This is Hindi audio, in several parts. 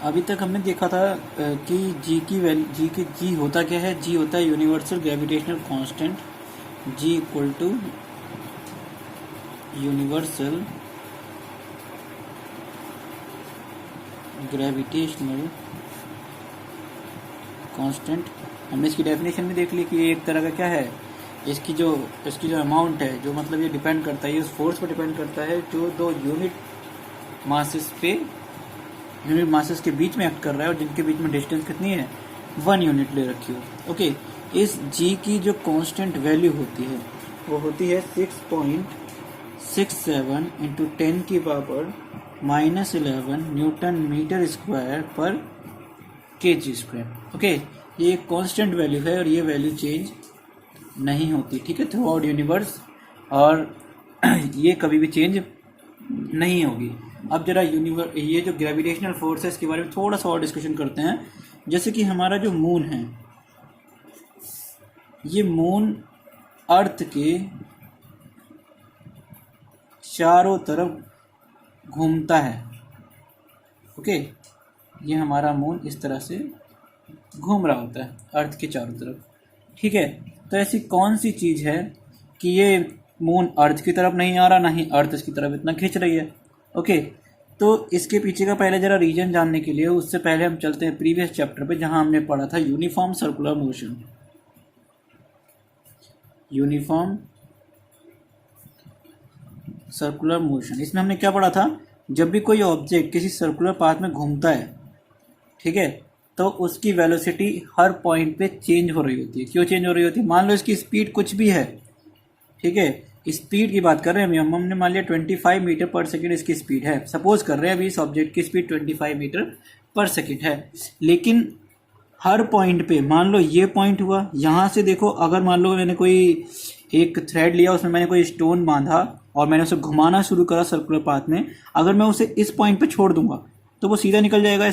अभी तक हमने देखा था कि जी होता क्या है। जी होता है universal gravitational constant. G equal to universal gravitational constant. हमने इसकी डेफिनेशन भी देख ली कि ये एक तरह का क्या है, इसकी जो अमाउंट है, जो मतलब ये डिपेंड करता है, ये उस फोर्स पर डिपेंड करता है जो दो यूनिट मासेस के बीच में एक्ट कर रहा है और जिनके बीच में डिस्टेंस कितनी है, 1 यूनिट ले रखी हो। ओके, इस जी की जो कांस्टेंट वैल्यू होती है वो होती है 6.67 इंटू 10 की पावर -11 न्यूटन मीटर स्क्वायर पर kg स्क्वायर। ओके, ये एक कांस्टेंट वैल्यू है और ये वैल्यू चेंज नहीं होती, ठीक है, थ्रू आउट यूनिवर्स, और ये कभी भी चेंज नहीं होगी। अब जरा ये जो ग्रेविटेशनल फोर्स है इसके बारे में थोड़ा सा और डिस्कशन करते हैं। जैसे कि हमारा जो मून है, ये मून अर्थ के चारों तरफ घूमता है। ओके, ये हमारा मून इस तरह से घूम रहा होता है अर्थ के चारों तरफ, ठीक है। तो ऐसी कौन सी चीज़ है कि ये मून अर्थ की तरफ नहीं आ रहा, ना ही अर्थ इसकी तरफ इतना खींच रही है। ओके, तो इसके पीछे का पहले जरा रीजन जानने के लिए उससे पहले हम चलते हैं प्रीवियस चैप्टर पे, जहां हमने पढ़ा था uniform circular motion. Uniform circular motion, इसमें हमने क्या पढ़ा था, जब भी कोई ऑब्जेक्ट किसी सर्कुलर पाथ में घूमता है, ठीक है, तो उसकी वेलोसिटी हर पॉइंट पे चेंज हो रही होती है। क्यों चेंज हो रही होती है? मान लो इसकी स्पीड कुछ भी है, ठीक है, स्पीड की बात कर रहे हैं हमने मान लिया 25 मीटर पर सेकंड इसकी स्पीड है, सपोज कर रहे हैं अभी इस ऑब्जेक्ट की स्पीड 25 मीटर पर सेकंड है, लेकिन हर पॉइंट पे, मान लो ये पॉइंट हुआ, यहाँ से देखो, अगर मान लो मैंने कोई एक थ्रेड लिया, उसमें मैंने कोई स्टोन बांधा और मैंने उसे घुमाना शुरू करा सर्कुलर पाथ में, अगर मैं उसे इस पॉइंट पे छोड़ दूंगा तो वो सीधा निकल जाएगा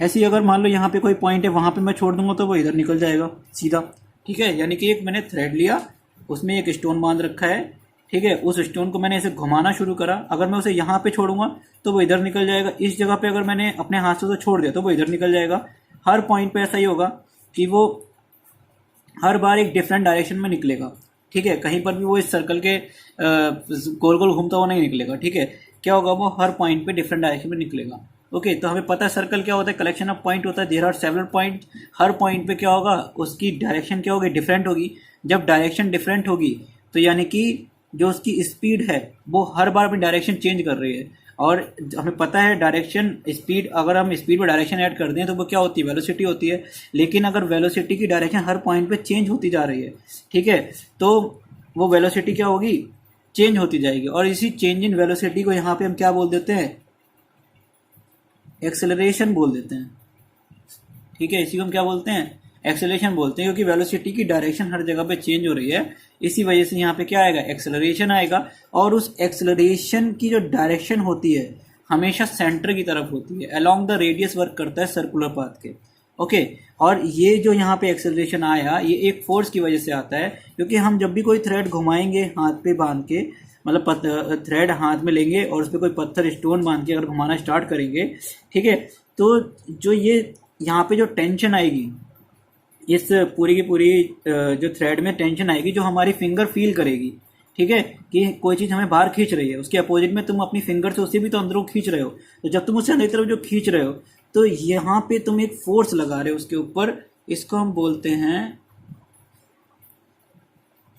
ऐसे ही अगर मान लो यहाँ पे कोई पॉइंट है, वहां पे मैं छोड़ दूंगा तो वो इधर निकल जाएगा सीधा, ठीक है। यानी कि एक मैंने थ्रेड लिया, उसमें एक स्टोन बांध रखा है, ठीक है, उस स्टोन को मैंने ऐसे घुमाना शुरू करा, अगर मैं उसे यहाँ पे छोड़ूंगा तो वो इधर निकल जाएगा, इस जगह पे अगर मैंने अपने हाथ से उसे छोड़ दिया तो वो इधर निकल जाएगा। हर पॉइंट पे ऐसा ही होगा कि वो हर बार एक डिफरेंट डायरेक्शन में निकलेगा, ठीक है, कहीं पर भी वो इस सर्कल के गोल गोल घूमता हुआ नहीं निकलेगा, ठीक है। क्या होगा, वो हर पॉइंट पे डिफरेंट डायरेक्शन में निकलेगा। ओके, तो हमें पता है सर्कल क्या होता है, कलेक्शन ऑफ पॉइंट होता है, देयर आर सेवरल पॉइंट। हर पॉइंट पे क्या होगा, उसकी डायरेक्शन क्या होगी, डिफरेंट होगी। जब डायरेक्शन डिफरेंट होगी तो यानी कि जो उसकी स्पीड है वो हर बार अपनी डायरेक्शन चेंज कर रही है, और हमें पता है डायरेक्शन स्पीड, अगर हम स्पीड में डायरेक्शन ऐड कर दें तो वो क्या होती है, वेलोसिटी होती है। लेकिन अगर वेलोसिटी की डायरेक्शन हर पॉइंट पे चेंज होती जा रही है, ठीक है, तो वो वेलोसिटी क्या होगी, चेंज होती जाएगी, और इसी चेंज इन वेलोसिटी को यहाँ पे हम क्या बोल देते हैं, एक्सेलरेशन बोल देते हैं, ठीक है। इसी को हम क्या बोलते हैं, एक्सेलरेशन बोलते हैं, क्योंकि वेलोसिटी की डायरेक्शन हर जगह पे चेंज हो रही है, इसी वजह से यहाँ पे क्या आएगा, एक्सेलरेशन आएगा। और उस एक्सेलरेशन की जो डायरेक्शन होती है हमेशा सेंटर की तरफ होती है, अलोंग द रेडियस वर्क करता है सर्कुलर पाथ के। ओके, और ये जो यहाँ पे एक्सेलरेशन आया, ये एक फोर्स की वजह से आता है, क्योंकि हम जब भी कोई थ्रेड घुमाएंगे हाथ पे बांध के, मतलब थ्रेड हाथ में लेंगे और उस पर कोई पत्थर स्टोन बांध के अगर घुमाना स्टार्ट करेंगे, ठीक है, तो जो ये यहाँ पे जो टेंशन आएगी, इस पूरी की पूरी जो थ्रेड में टेंशन आएगी, जो हमारी फिंगर फील करेगी, ठीक है, कि कोई चीज़ हमें बाहर खींच रही है, उसके अपोजिट में तुम अपनी फिंगर से उसे भी तो अंदरों खींच रहे हो, तो जब तुम उसे अंदर की तरफ जो खींच रहे हो तो यहाँ पे तुम एक फोर्स लगा रहे हो उसके ऊपर, इसको हम बोलते हैं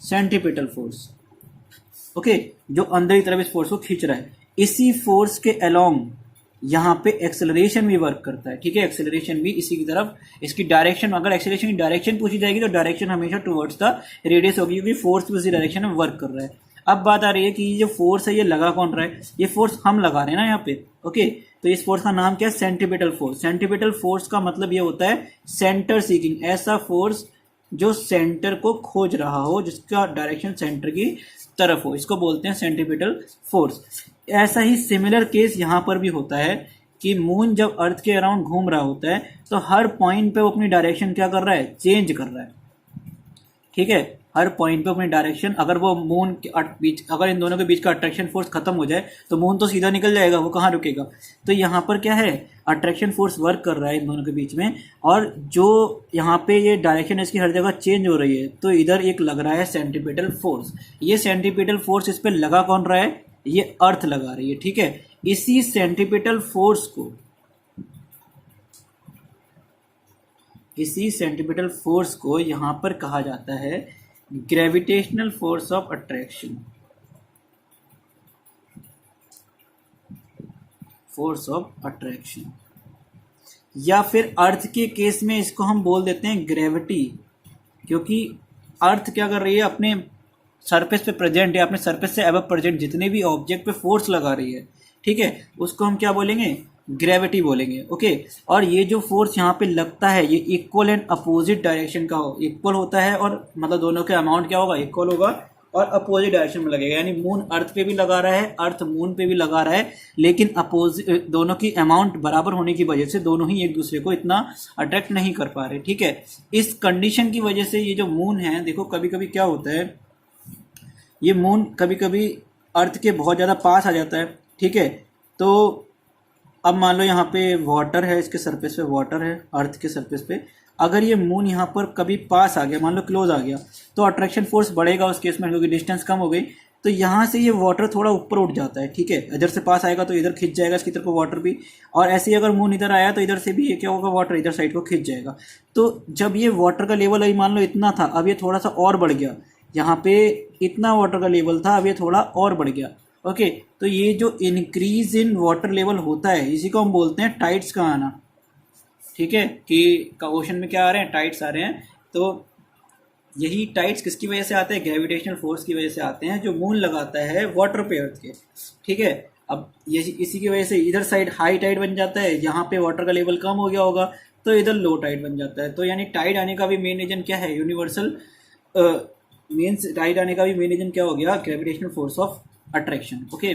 सेंट्रीपिटल फोर्स। ओके, जो अंदर की तरफ इस फोर्स को खींच रहा है, इसी फोर्स के अलोंग यहाँ पे एक्सेलरेशन भी वर्क करता है, ठीक है, एक्सेलरेशन भी इसी की तरफ, इसकी डायरेक्शन, अगर एक्सेलरेशन की डायरेक्शन पूछी जाएगी तो डायरेक्शन हमेशा टुवर्ड्स द रेडियस होगी, क्योंकि फोर्स भी उसी डायरेक्शन में वर्क कर रहा है। अब बात आ रही है कि ये जो फोर्स है ये लगा कौन रहा है, ये फोर्स हम लगा रहे हैं ना यहाँ पे। ओके, तो इस फोर्स का नाम क्या है, सेंट्रीपिटल फोर्स। सेंट्रीपिटल फोर्स का मतलब ये होता है सेंटर सीकिंग, ऐसा फोर्स जो सेंटर को खोज रहा हो, जिसका डायरेक्शन सेंटर की तरफ हो, इसको बोलते हैं सेंट्रीपिटल फोर्स। ऐसा ही सिमिलर केस यहाँ पर भी होता है कि मून जब अर्थ के अराउंड घूम रहा होता है तो हर पॉइंट पे वो अपनी डायरेक्शन क्या कर रहा है, चेंज कर रहा है, ठीक है। हर पॉइंट पे अपनी डायरेक्शन, अगर वो मून के बीच, अगर इन दोनों के बीच का अट्रैक्शन फोर्स खत्म हो जाए तो मून तो सीधा निकल जाएगा, वो कहाँ रुकेगा। तो यहाँ पर क्या है, अट्रैक्शन फोर्स वर्क कर रहा है इन दोनों के बीच में, और जो यहाँ पे ये डायरेक्शन इसकी हर जगह चेंज हो रही है, तो इधर एक लग रहा है सेंट्रीपिटल फोर्स। ये सेंट्रीपिटल फोर्स इस पर लगा कौन रहा है, ये अर्थ लगा रही है, ठीक है। इसी सेंट्रीपिटल फोर्स को, इसी सेंट्रीपिटल फोर्स को यहाँ पर कहा जाता है gravitational force of attraction, force of attraction. या फिर अर्थ के केस में इसको हम बोल देते हैं ग्रेविटी, क्योंकि अर्थ क्या कर रही है, अपने सरफेस पे प्रेजेंट है, अपने सरफेस से अबव प्रेजेंट जितने भी ऑब्जेक्ट पे फोर्स लगा रही है, ठीक है, उसको हम क्या बोलेंगे, ग्रेविटी बोलेंगे, ओके। और ये जो फोर्स यहाँ पे लगता है ये इक्वल एंड अपोजिट डायरेक्शन का हो, इक्वल होता है, और मतलब दोनों के अमाउंट क्या होगा, इक्वल होगा, और अपोजिट डायरेक्शन में लगेगा। यानी मून अर्थ पे भी लगा रहा है, अर्थ मून पे भी लगा रहा है, लेकिन अपोजिट दोनों की अमाउंट बराबर होने की वजह से दोनों ही एक दूसरे को इतना अट्रैक्ट नहीं कर पा रहे, ठीक है। इस कंडीशन की वजह से ये जो मून है, देखो कभी कभी क्या होता है, ये मून कभी कभी अर्थ के बहुत ज़्यादा पास आ जाता है, ठीक है। तो अब मान लो यहाँ पे वाटर है, इसके सरफेस पे वाटर है, अर्थ के सरफेस पे, अगर ये मून यहाँ पर कभी पास आ गया, मान लो क्लोज आ गया, तो अट्रैक्शन फोर्स बढ़ेगा उस केस में, क्योंकि डिस्टेंस कम हो गई। तो यहाँ से ये वाटर थोड़ा ऊपर उठ जाता है, ठीक है, इधर से पास आएगा तो इधर खिंच जाएगा इसकी तरफ को वाटर भी, और ऐसे ही अगर मून इधर आया तो इधर से भी ये क्या होगा, वाटर इधर साइड को खिंच जाएगा। तो जब ये वाटर का लेवल अभी मान लो इतना था, अब ये थोड़ा सा और बढ़ गया, यहाँ पे इतना वाटर का लेवल था, अब ये थोड़ा और बढ़ गया, ओके। तो ये जो इंक्रीज इन वाटर लेवल होता है, इसी को हम बोलते हैं टाइड्स का आना, ठीक है, कि ओशन में क्या आ रहे हैं, टाइड्स आ रहे हैं। तो यही टाइड्स किसकी वजह से आते हैं, ग्रेविटेशनल फोर्स की वजह से आते हैं, जो मून लगाता है वाटर पे अर्थ के, ठीक है। अब ये इसी की वजह से इधर साइड हाई टाइड बन जाता है, यहाँ पे वाटर का लेवल कम हो गया होगा तो इधर लो टाइड बन जाता है। तो यानी टाइड आने का भी मेन रीजन क्या है, यूनिवर्सल मीन्स टाइड आने का भी मेन रीजन क्या हो गया, gravitational force of attraction, okay.